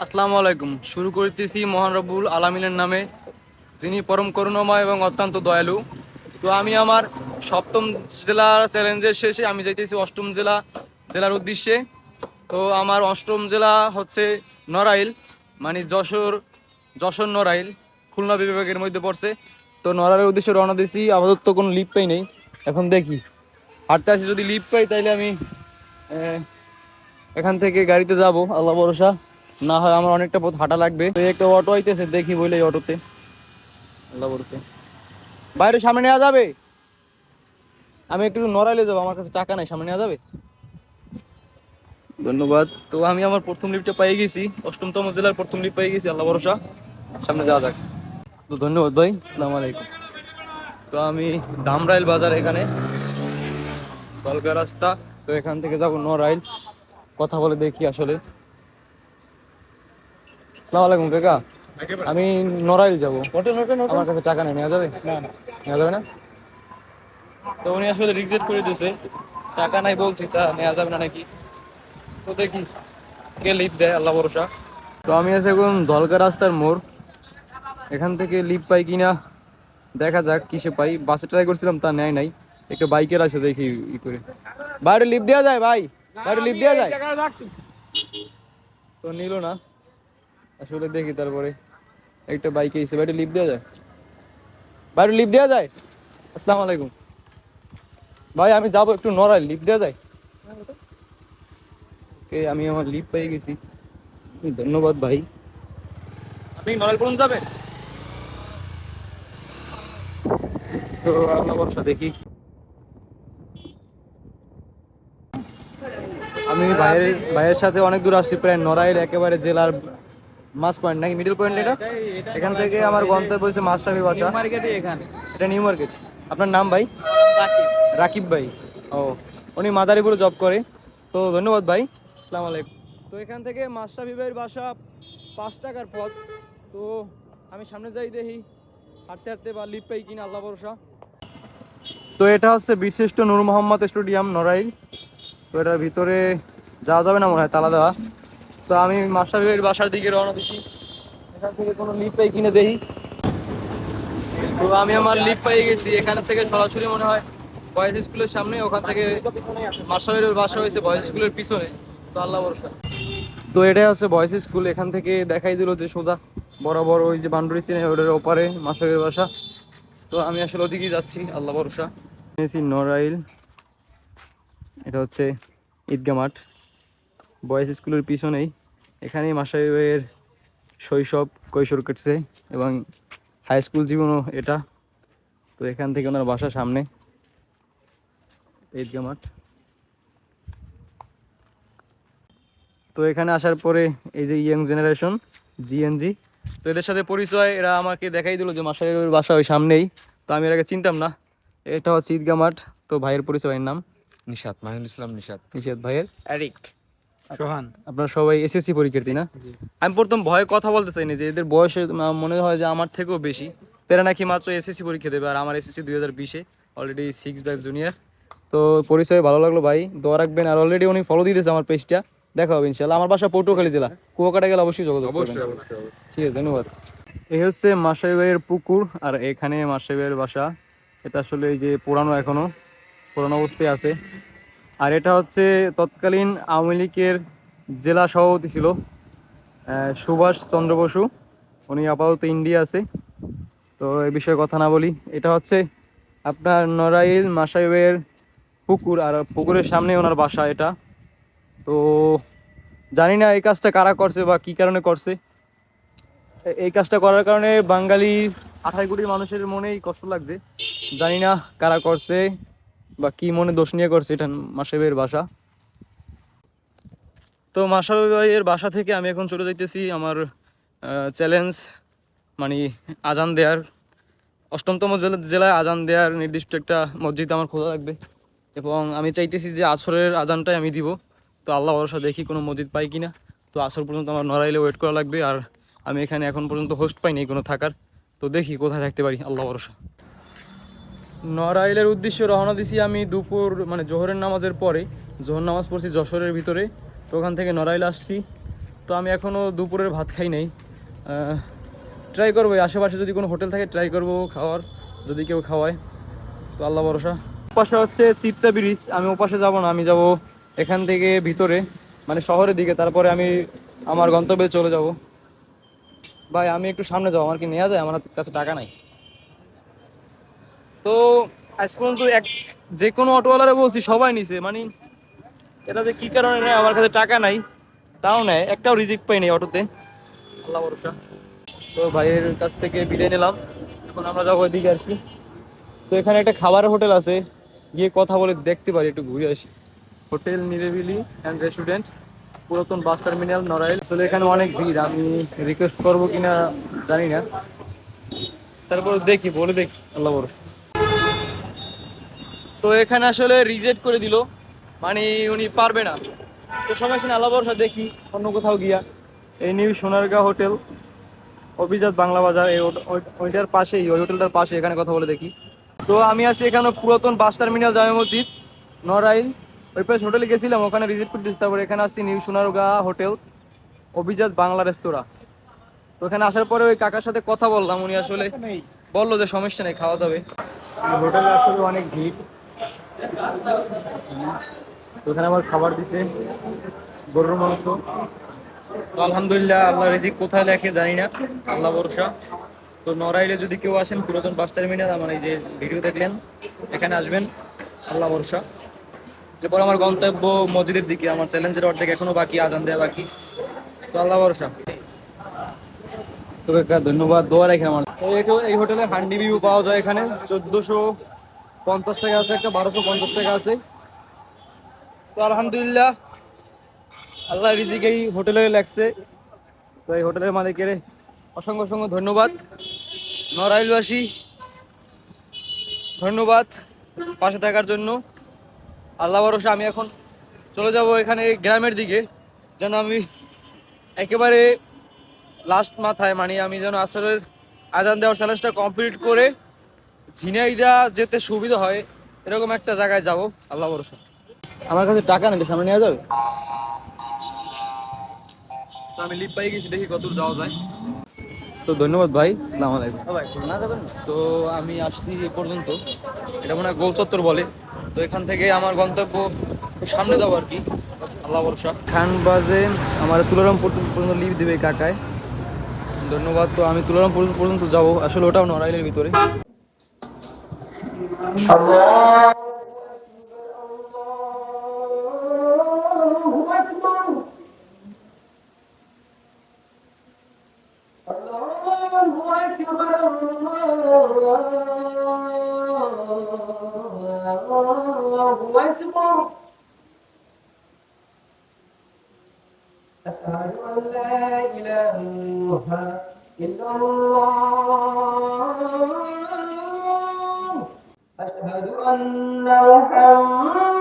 আসসালামু আলাইকুম। শুরু করতেছি মহান রব্বুল আলামিনের নামে, যিনি পরম করুণাময় এবং অত্যন্ত দয়ালু। তো আমি আমার সপ্তম জেলা চ্যালেঞ্জের শেষে আমি যাইতেছি অষ্টম জেলার উদ্দেশ্যে। তো আমার অষ্টম জেলা হচ্ছে নড়াইল, মানে যশোর নড়াইল, খুলনা বিভাগের মধ্যে পড়ছে। তো নড়াইলের উদ্দেশ্যে রওনা দিয়েছি। আপাতত কোনো লিভ পাই নেই, এখন দেখি হাঁটতে আসি, যদি লিভ পাই তাইলে আমি এখান থেকে গাড়িতে যাব, আল্লাহ ভরসা। না হয় আমার অনেকটা পথ হাঁটা লাগবে। তো একটা অটো আইতেছে, দেখি বলে এই অটোতে, আল্লাহ ভরসা। বাইরে সামনে নেওয়া যাবে? আমি একটু নড়াইলে যাবো, আমার কাছে টাকা নাই, সামনে নেওয়া যাবে? ধন্যবাদ। তো আমি আমার প্রথম লিফটটা পেয়ে গেছি, অষ্টমতম জেলার প্রথম লিফট পেয়ে গেছি, আল্লাহ ভরসা। সামনে যাওয়া যাক। তো ধন্যবাদ ভাই, আসসালামু আলাইকুম। তো আমি ধামরাইল বাজার, এখানে কলকা রাস্তা। তো এখান থেকে যাবো নড়াইল, কথা বলে দেখি আসলে। আসসালামু আলাইকুম কাকা, আমি নড়াইল যাবো, আমার কাছে টাকা নেই, নেওয়া যাবে? নেওয়া যাবে না? তো উনি আসলে রিজেক্ট করে দিয়েছে, টাকা নাই বলছি, তা নেওয়া যাবে না নাকি। তো দেখি কে লিফট দেয়, আল্লাহ ভরসা। তো আমি আছি এখন ধলকা রাস্তার মোড়, এখান থেকে লিফট পাই কিনা দেখা যাক, কিসে পাই। বাসে ট্রাই করছিলাম, তা নেয় নাই। একটা বাইকের আছে, দেখি ই করে। বাইরে লিফট দেওয়া যায় ভাই? বাইরে লিফট দেওয়া যায়? তো নিল না আসলে, দেখি তারপরে। একটা বাইকে এসে বাইরে লিফট দেওয়া যায়? বাইরে লিফট দেওয়া যায়? আসসালামু আলাইকুম ভাই, আমি যাবো একটু নড়াইল, লিফট দেওয়া যায়? আমি আমার লিফট পেয়ে গেছি, ধন্যবাদ ভাই। আপনি নড়াইল পর্যন্ত যাবেন? তো আল্লাহ ভরসা, দেখি। আমি ভাইয়ের সাথে অনেক দূর আসছি, প্রায় নড়াইল একেবারে জেলার মাস পয়েন্ট নাকি মিডল পয়েন্ট এটা? এখান থেকে আমার গন্তব্য হচ্ছে মাশরাফি বাসা। এটা নিউ মার্কেট। আপনার নাম ভাই? রাকিব ভাই। ও, উনি মাদারীপুরে জব করে। তো ধন্যবাদ ভাই, আসসালামু আলাইকুম। তো এখান থেকে মাশরাফি ভাইয়ের বাসা 5 টাকার পথ। তো আমি সামনে যাই, দেখি হাঁটতে হাঁটতে বা লিফট পাই কিনা, আল্লাহ ভরসা। তো এটা হচ্ছে বিশিষ্ট নূর মোহাম্মদ স্টেডিয়াম নড়াইল। তো এটার ভিতরে যাওয়া যাবে না মনে হয়, তালা দেওয়া। তো আমি মাশরাফি ভাইয়ের বাসার দিকে রওনা দিচ্ছি, এখান থেকে কোনো লিফট পাই কিনে দেখি। তো আমি আমার লিফট পেয়ে গেছি, এখান থেকে সরাসরি মনে হয় বয়েজ স্কুলের সামনে, ওখান থেকে মার্শালের বাসা হয়েছে বয়েজ স্কুলের পিছনে। তো আল্লাহ ভরসা। তো এটাই হচ্ছে বয়েজ স্কুল, এখান থেকে দেখাই দিল যে সোজা বরাবর ওই যে বাউন্ডারি সিনে ওটার ওপারে মার্শালের বাসা। তো আমি আসলে ওদিকেই যাচ্ছি, আল্লাহ ভরসা। নড়াইল, এটা হচ্ছে ঈদগা মাঠ, বয়েজ স্কুলের পিছনেই। এখানেই মাশরাফি শৈশব কৈশোর কেটেছে এবং হাই স্কুল জীবনও এটা। তো এখান থেকে ওনার বাসার সামনে ঈদগা মাঠ। তো এখানে আসার পরে এই যে ইয়াং জেনারেশন, জিএনজি, তো এদের সাথে পরিচয়, এরা আমাকে দেখাই দিল যে মাশরাফির বাসা ওই সামনেই। তো আমি এর আগে চিনতাম না। এটা হচ্ছে ঈদগা মাঠ। তো ভাইয়ের পরিচয়, ভাইয়ের নাম? নিশাত, মাহিনুল ইসলাম নিশাত। নিষাদ। ভাইয়ের? এরিক। সোহান। আপনারা সবাই এসএসসি পরীক্ষার্থী না? আমি প্রথম ভয়ে কথা বলতে চাইনি, যে এদের বয়স মনে হয় যে আমার থেকেও বেশি। তেরা নাকি মাত্র এসএসসি পরীক্ষা দেবে, আর আমার এসএসসি 2020-এ, অলরেডি 6 ব্যাচ জুনিয়র। তো পরিচয় ভালো লাগলো ভাই, দোয়া রাখবেন। আর অলরেডি উনি ফলো দিতেছে আমার পেজটা, দেখা হবে ইনশাল্লাহ। আমার বাসা পটুয়াখালী জেলা, কুয়াকাটা গেলে অবশ্যই যোগাযোগ করবেন। ঠিক আছে, ধন্যবাদ। এই হচ্ছে মাশরাফি ভাইয়ের পুকুর, আর এখানে মাশরাফি ভাইয়ের বাসা। এটা আসলে এই যে পুরানো, এখনো পুরানো অবস্থায় আছে। আর এটা হচ্ছে তৎকালীন আওয়ামী লীগের জেলা সভাপতি ছিল সুভাষ চন্দ্র বসু, উনি আপাতত ইন্ডিয়া আছে। তো এই বিষয়ে কথা না বলি। এটা হচ্ছে আপনার নড়াইল মাশরাফির পুকুর, আর পুকুরের সামনে ওনার বাসা এটা। তো জানি না এই কাজটা কারা করছে বা কি কারণে করছে। এই কাজটা করার কারণে বাঙালি 28 কোটি মানুষের মনেই কষ্ট লাগছে। জানি না কারা করছে বা কি মনে দোষ নিয়ে করছে, এটা মাশরাফির বাসা। তো মাশরাফি ভাইয়ের বাসা থেকে আমি এখন চলে যাইতেছি আমার চ্যালেঞ্জ, মানে আজান দেয়ার, অষ্টমতম জেলায় আজান দেওয়ার নির্দিষ্ট একটা মসজিদ আমার খোলা লাগবে। এবং আমি চাইতেছি যে আসরের আজানটাই আমি দিব। তো আল্লাহ ভরসা, দেখি কোনো মসজিদ পাই কিনা। তো আসর পর্যন্ত আমার নড়াইলে ওয়েট করা লাগবে, আর আমি এখানে এখন পর্যন্ত হোস্ট পাইনি কোনো থাকার। তো দেখি কোথায় থাকতে পারি, আল্লাহ ভরসা। নড়াইলের উদ্দেশ্যে রওনা দিছি আমি দুপুর, মানে জোহরের নামাজের পরে। জোহর নামাজ পড়ছি যশোরের ভিতরে, তো ওখান থেকে নড়াইল আসছি। তো আমি এখনও দুপুরের ভাত খাই নাই। ট্রাই করবো আশেপাশে যদি কোনো হোটেল থাকে ট্রাই করবো খাওয়ার, যদি কেউ খাওয়ায় তো আল্লাহ ভরসা। পাশে হচ্ছে চিত্তা ব্রিজ, আমি ওপাশে যাব না, আমি যাব এখান থেকে ভিতরে মানে শহরের দিকে, তারপরে আমি আমার গন্তব্যে চলে যাব। ভাই আমি একটু সামনে যাবো, আমার কি নেওয়া যায়? আমার কাছে টাকা নাই। তো আজ পর্যন্ত যে কোনো অটোওয়ালারে বলছি সবাই নিছে, মানে এটা যে কি কারণে নেয়, আমার কাছে টাকা নাই তাও নেয়, একটাও রিজিক পাই নাই অটোতে, আল্লাহ ভরসা। তো ভাইয়ের কাছ থেকে বিদায় নিলাম, এখন আমরা যাবো ওইদিকে আর কি। তো এখানে একটা খাবারের হোটেল আছে, গিয়ে কথা বলে দেখতে পারি, একটু ঘুরে আসি। হোটেল নিরিবিলি অ্যান্ড রেস্টুরেন্ট, পুরাতন বাস টার্মিনাল, নড়াইল। আসলে এখানে অনেক ভিড়, আমি রিকোয়েস্ট করবো কিনা জানি না, তারপর দেখি, বলে দেখি, আল্লাহ ভরসা। তো এখানে আসলে রিজেক্ট করে দিল, মানে উনি পারবে না। তো সমস্যা নেই, আল্লাহ ভরসা, দেখি অন্য কোথাও গিয়া। এই নিউ সোনারগাঁ হোটেল, অভিজাত বাংলা বাজার, এই ওইটার পাশেই, ওই হোটেলটার পাশে, এখানে কথা বলে দেখি। তো আমি আছি এখানে পুরাতন বাস টার্মিনাল, জামে মসজিদ, নড়াইল। ওই পাশে হোটেলে গেছিলাম, ওখানে রিজেক্ট করে দিচ্ছি, তারপরে এখানে আসছি নিউ সোনারগাঁ হোটেল, অভিজাত বাংলা রেস্তোরাঁ। তো এখানে আসার পরে ওই কাকার সাথে কথা বললাম, উনি আসলে বললো যে সমস্যা নেই, খাওয়া যাবে। হোটেলে আসলে অনেক ভিড়। তো ওখানে আমার খাবার দিছে গরুর মাংস। তো আলহামদুলিল্লাহ, আল্লাহ রিজিক কোথায় লেখে জানি না, আল্লাহ ভরসা। তো নড়াইলে যদি কেউ আসেন, পুরাতন বাস টার্মিনাল, আমার এই যে ভিডিও দেখলেন, এখানে আসবেন, আল্লাহ ভরসা। এরপর আমার গন্তব্য মসজিদের দিকে, আমার চ্যালেঞ্জের অর্ধেক এখনো বাকি, আজান দেওয়া বাকি, তো আল্লাহ ভরসা। তো কাকা ধন্যবাদ, দোয়া রেখে আমার। এই হোটেলে হান্ডি ভিউ পাওয়া যায়, এখানে 1450 টাকা আছে একটা, 1250 টাকা আছে। তো আলহামদুলিল্লাহ, আল্লাহ রিজিক এই হোটেলে লাগছে। তো এই হোটেলের মালিকের অসংখ্য অসংখ্য ধন্যবাদ। নড়াইলবাসী ধন্যবাদ পাশে থাকার জন্য, আল্লাহ ভরসা। আমি এখন চলে যাব এখানে গ্রামের দিকে, যেন আমি একেবারে লাস্ট মাথায়, মানে আমি যেন আসরের আজান দেওয়ার চ্যালেঞ্জটা কমপ্লিট করে ঝিনাইদহ যেতে সুবিধা হয়, এরকম একটা জায়গায় যাব, আল্লাহ ভরসা। আমার কাছে টাকা নেই, সামনে নেওয়া যাবে? তো আমি লিপ পাই গেছি, দেখি কতদূর যাওয়া যায়। তো ধন্যবাদ ভাই, আসসালামু আলাইকুম। তো আমি আসছি এ পর্যন্ত, এটা মনে হয় গোল চত্বর বলে। তো এখান থেকে আমার গন্তব্য সামনে যাবো আর কি, আল্লাহ ভরসা। খানবাজে আমার তুলারাম পর্যন্ত লিভ দেবে কাকায়, ধন্যবাদ। তো আমি তুলারাম পর্যন্ত যাবো, আসলে ওটাও নড়াইলের ভিতরে। أشهد أن لا إله إلا الله، أشهد أن محمدا